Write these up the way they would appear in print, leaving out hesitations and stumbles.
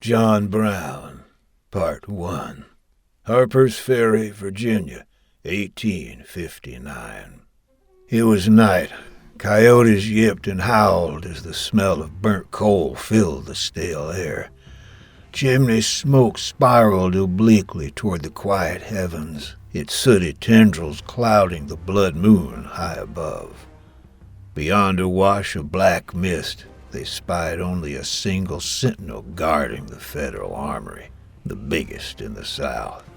John Brown, Part 1. Harpers Ferry, Virginia, 1859. It was night. Coyotes yipped and howled as the smell of burnt coal filled the stale air. Chimney smoke spiraled obliquely toward the quiet heavens, its sooty tendrils clouding the blood moon high above. Beyond a wash of black mist, they spied only a single sentinel guarding the federal armory, the biggest in the South.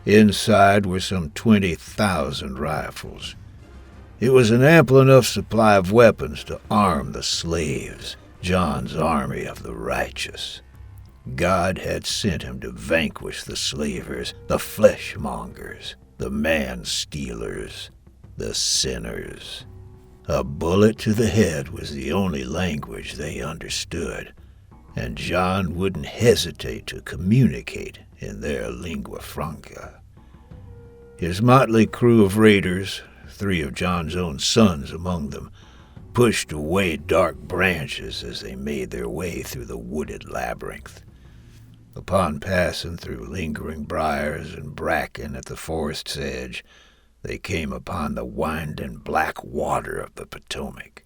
Inside were some 20,000 rifles. It was an ample enough supply of weapons to arm the slaves, John's army of the righteous. God had sent him to vanquish the slavers, the fleshmongers, the man-stealers, the sinners. A bullet to the head was the only language they understood, and John wouldn't hesitate to communicate in their lingua franca. His motley crew of raiders, 3 of John's own sons among them, pushed away dark branches as they made their way through the wooded labyrinth. Upon passing through lingering briars and bracken at the forest's edge, they came upon the winding black water of the Potomac.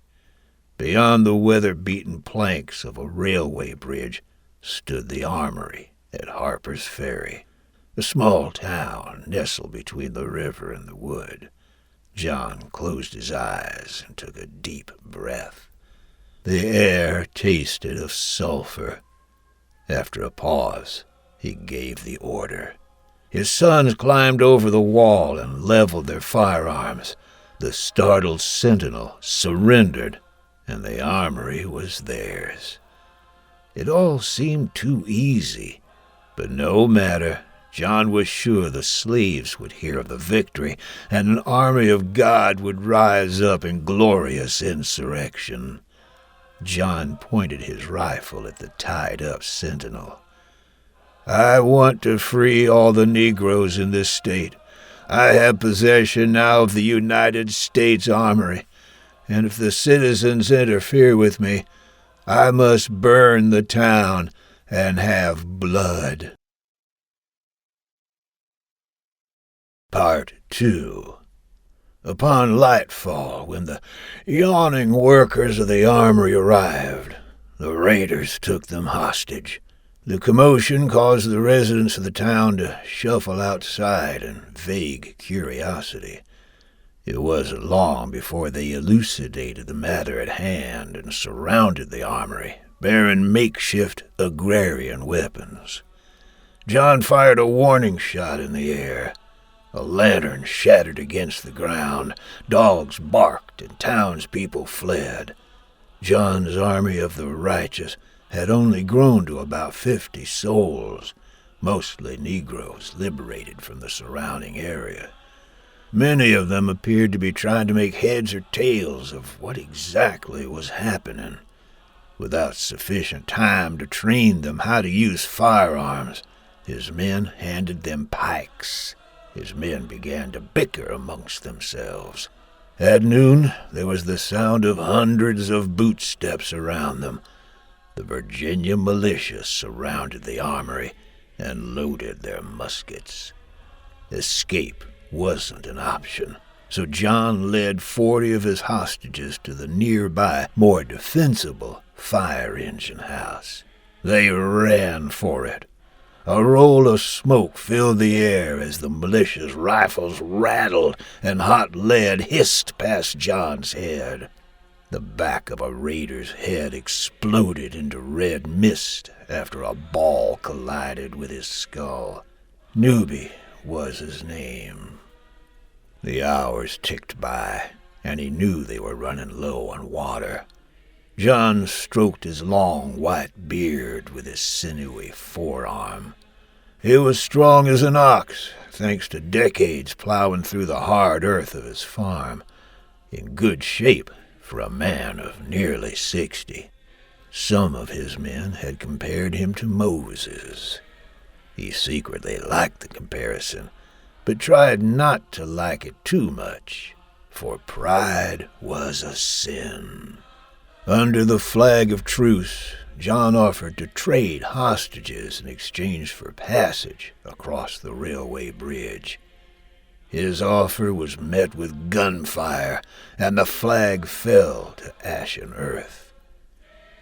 Beyond the weather-beaten planks of a railway bridge stood the armory at Harpers Ferry, a small town nestled between the river and the wood. John closed his eyes and took a deep breath. The air tasted of sulfur. After a pause, he gave the order. His sons climbed over the wall and leveled their firearms. The startled sentinel surrendered, and the armory was theirs. It all seemed too easy, but no matter. John was sure the slaves would hear of the victory, and an army of God would rise up in glorious insurrection. John pointed his rifle at the tied-up sentinel. "I want to free all the Negroes in this state. I have possession now of the United States Armory, and if the citizens interfere with me, I must burn the town and have blood." Part 2. Upon nightfall, when the yawning workers of the armory arrived, the raiders took them hostage. The commotion caused the residents of the town to shuffle outside in vague curiosity. It wasn't long before they elucidated the matter at hand and surrounded the armory, bearing makeshift agrarian weapons. John fired a warning shot in the air. A lantern shattered against the ground. Dogs barked and townspeople fled. John's army of the righteous had only grown to about 50 souls, mostly Negroes liberated from the surrounding area. Many of them appeared to be trying to make heads or tails of what exactly was happening. Without sufficient time to train them how to use firearms, his men handed them pikes. His men began to bicker amongst themselves. At noon, there was the sound of hundreds of bootsteps around them. The Virginia militia surrounded the armory and loaded their muskets. Escape wasn't an option, so John led 40 of his hostages to the nearby, more defensible fire engine house. They ran for it. A roll of smoke filled the air as the militia's rifles rattled and hot lead hissed past John's head. The back of a raider's head exploded into red mist after a ball collided with his skull. Newby was his name. The hours ticked by, and he knew they were running low on water. John stroked his long white beard with his sinewy forearm. It was strong as an ox, thanks to decades plowing through the hard earth of his farm. In good shape for a man of nearly 60. Some of his men had compared him to Moses. He secretly liked the comparison, but tried not to like it too much, for pride was a sin. Under the flag of truce, John offered to trade hostages in exchange for passage across the railway bridge. His offer was met with gunfire, and the flag fell to ashen earth.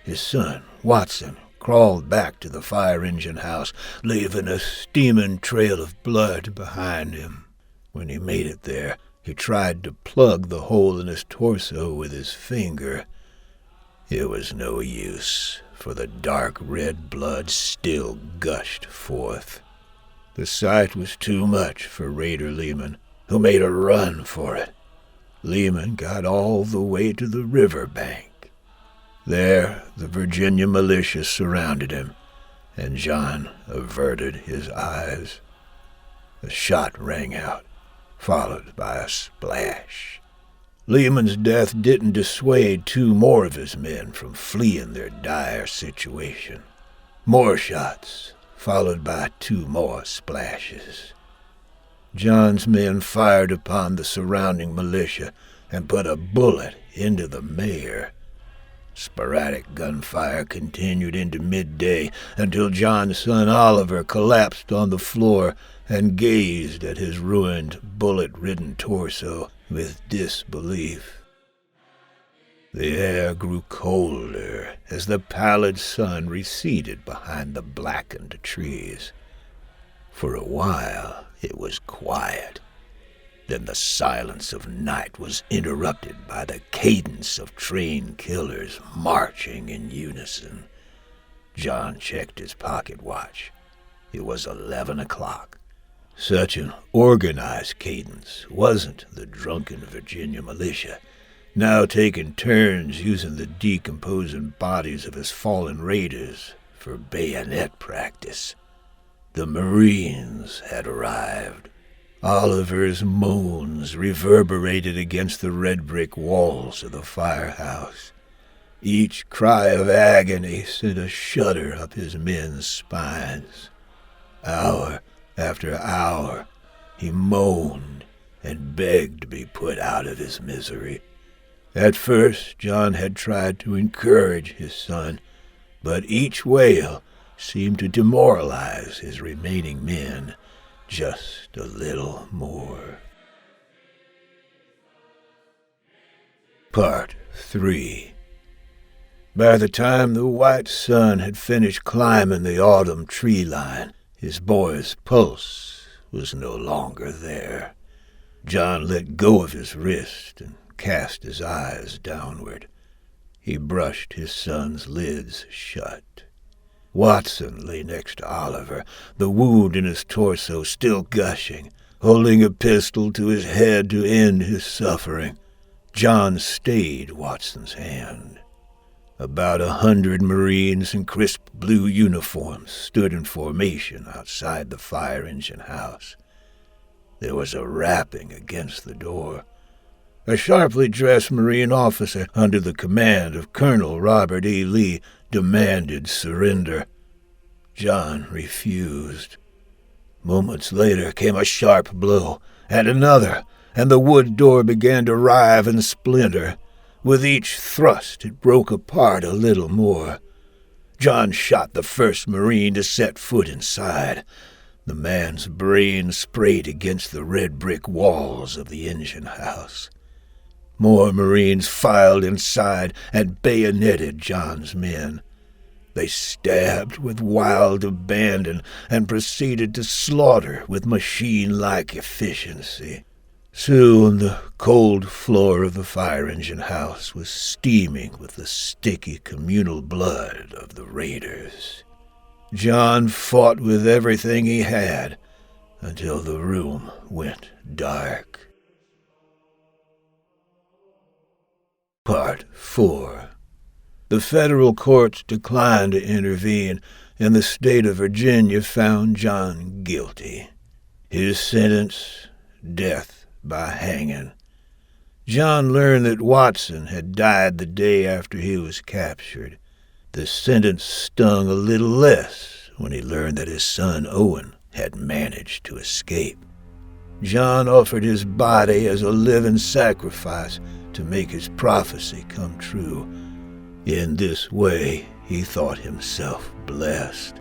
His son, Watson, crawled back to the fire engine house, leaving a steaming trail of blood behind him. When he made it there, he tried to plug the hole in his torso with his finger. It was no use, for the dark red blood still gushed forth. The sight was too much for Raider Lehman, who made a run for it. Lehman got all the way to the river bank. There, the Virginia militia surrounded him, and John averted his eyes. A shot rang out, followed by a splash. Lehman's death didn't dissuade two more of his men from fleeing their dire situation. More shots, followed by two more splashes. John's men fired upon the surrounding militia and put a bullet into the mayor. Sporadic gunfire continued into midday until John's son Oliver collapsed on the floor and gazed at his ruined, bullet-ridden torso with disbelief. The air grew colder as the pallid sun receded behind the blackened trees. For a while it was quiet. Then the silence of night was interrupted by the cadence of trained killers marching in unison. John checked his pocket watch. It was 11 o'clock. Such an organized cadence wasn't the drunken Virginia militia, now taking turns using the decomposing bodies of his fallen raiders for bayonet practice. The Marines had arrived. Oliver's moans reverberated against the red brick walls of the firehouse. Each cry of agony sent a shudder up his men's spines. Hour after hour, he moaned and begged to be put out of his misery. At first, John had tried to encourage his son, but each wail seemed to demoralize his remaining men just a little more. Part 3. By the time the white sun had finished climbing the autumn tree line, his boy's pulse was no longer there. John let go of his wrist and cast his eyes downward. He brushed his son's lids shut. Watson lay next to Oliver, the wound in his torso still gushing, holding a pistol to his head to end his suffering. John stayed Watson's hand. About 100 Marines in crisp blue uniforms stood in formation outside the fire engine house. There was a rapping against the door. A sharply dressed Marine officer under the command of Colonel Robert E. Lee demanded surrender. John refused. Moments later came a sharp blow, and another, and the wood door began to rive and splinter. With each thrust it broke apart a little more. John shot the first Marine to set foot inside. The man's brain sprayed against the red brick walls of the engine house. More Marines filed inside and bayoneted John's men. They stabbed with wild abandon and proceeded to slaughter with machine-like efficiency. Soon the cold floor of the fire engine house was steaming with the sticky communal blood of the raiders. John fought with everything he had until the room went dark. Part 4. The federal courts declined to intervene, and the state of Virginia found John guilty. His sentence, death by hanging. John learned that Watson had died the day after he was captured. The sentence stung a little less when he learned that his son Owen had managed to escape. John offered his body as a living sacrifice to make his prophecy come true. In this way, he thought himself blessed.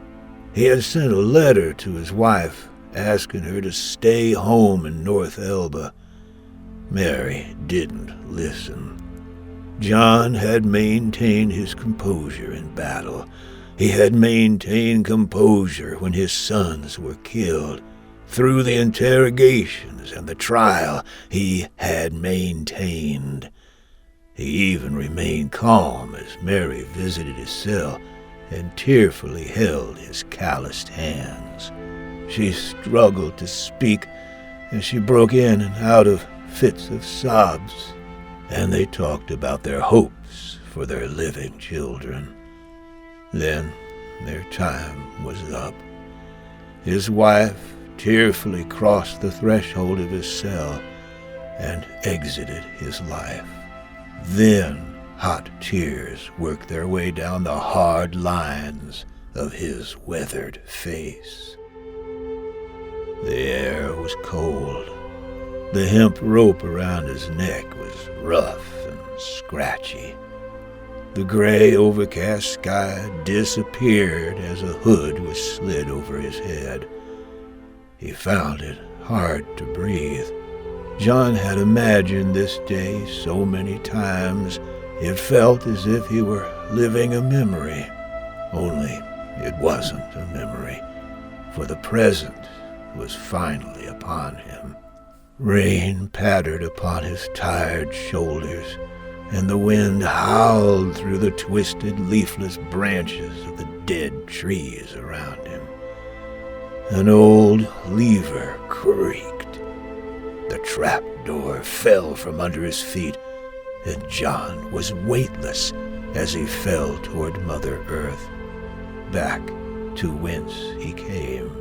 He had sent a letter to his wife asking her to stay home in North Elba. Mary didn't listen. John had maintained his composure in battle. He had maintained composure when his sons were killed. Through the interrogations and the trial, he had maintained. He even remained calm as Mary visited his cell and tearfully held his calloused hands. She struggled to speak, and she broke in and out of fits of sobs, and they talked about their hopes for their living children. Then their time was up. His wife tearfully crossed the threshold of his cell and exited his life. Then hot tears worked their way down the hard lines of his weathered face. The air was cold. The hemp rope around his neck was rough and scratchy. The gray, overcast sky disappeared as a hood was slid over his head. He found it hard to breathe. John had imagined this day so many times, it felt as if he were living a memory. Only it wasn't a memory, for the present was finally upon him. Rain pattered upon his tired shoulders, and the wind howled through the twisted, leafless branches of the dead trees around him. An old lever creaked. The trapdoor fell from under his feet, and John was weightless as he fell toward Mother Earth, back to whence he came.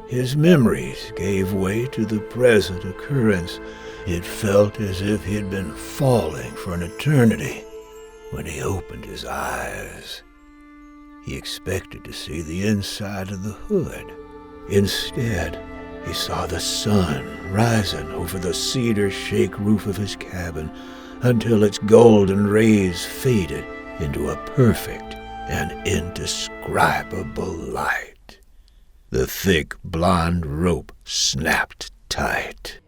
His memories gave way to the present occurrence. It felt as if he had been falling for an eternity when he opened his eyes. He expected to see the inside of the hood. Instead, he saw the sun rising over the cedar shake roof of his cabin until its golden rays faded into a perfect and indescribable light. The thick blonde rope snapped tight.